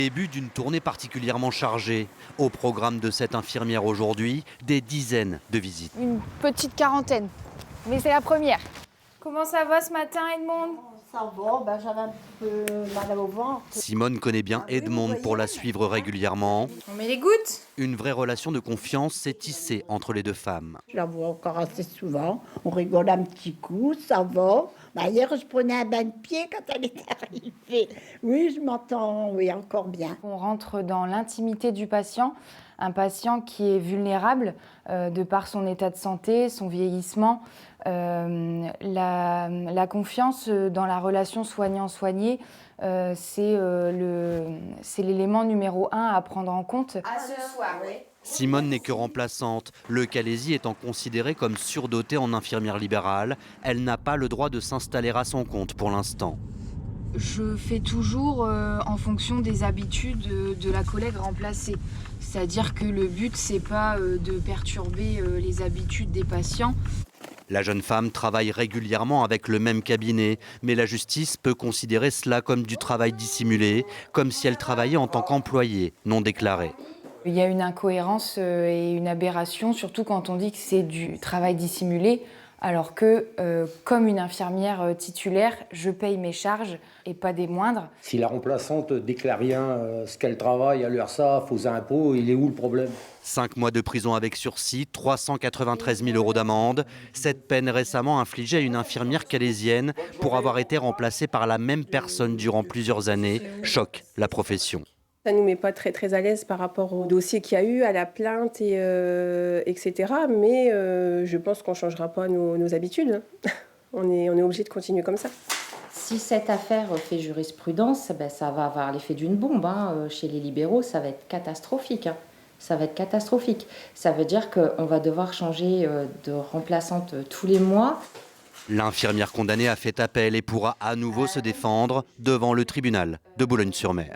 Début d'une tournée particulièrement chargée. Au programme de cette infirmière aujourd'hui, des dizaines de visites. Une petite quarantaine, mais c'est la première. Comment ça va ce matin, Edmond? Ça va, j'avais un peu mal au ventre. Simone connaît bien Edmond pour la suivre régulièrement. On met les gouttes? Une vraie relation de confiance s'est tissée entre les deux femmes. Je la vois encore assez souvent. On rigole un petit coup, ça va. Hier, je prenais un bain de pied quand elle est arrivée. Oui, je m'entends, oui, encore bien. On rentre dans l'intimité du patient, un patient qui est vulnérable de par son état de santé, son vieillissement. La confiance dans la relation soignant-soigné, c'est l'élément numéro 1 à prendre en compte. À ce soir, oui. Simone n'est que remplaçante. Le Calaisis étant considérée comme surdotée en infirmière libérale, elle n'a pas le droit de s'installer à son compte pour l'instant. Je fais toujours en fonction des habitudes de la collègue remplacée. C'est-à-dire que le but, c'est pas de perturber les habitudes des patients. La jeune femme travaille régulièrement avec le même cabinet, mais la justice peut considérer cela comme du travail dissimulé, comme si elle travaillait en tant qu'employée non déclarée. Il y a une incohérence et une aberration, surtout quand on dit que c'est du travail dissimulé, alors que, comme une infirmière titulaire, je paye mes charges et pas des moindres. Si la remplaçante déclare rien, ce qu'elle travaille à l'URSSAF, aux impôts, il est où le problème? 5 mois de prison avec sursis, 393 000 € d'amende. Cette peine récemment infligée à une infirmière calaisienne pour avoir été remplacée par la même personne durant plusieurs années choque la profession. Ça ne nous met pas très à l'aise par rapport au dossier qu'il y a eu, à la plainte, etc. Mais je pense qu'on ne changera pas nos habitudes. On est obligé de continuer comme ça. Si cette affaire fait jurisprudence, ça va avoir l'effet d'une bombe. Chez les libéraux, ça va être catastrophique. Ça va être catastrophique. Ça veut dire qu'on va devoir changer de remplaçante tous les mois. L'infirmière condamnée a fait appel et pourra à nouveau se défendre devant le tribunal de Boulogne-sur-Mer.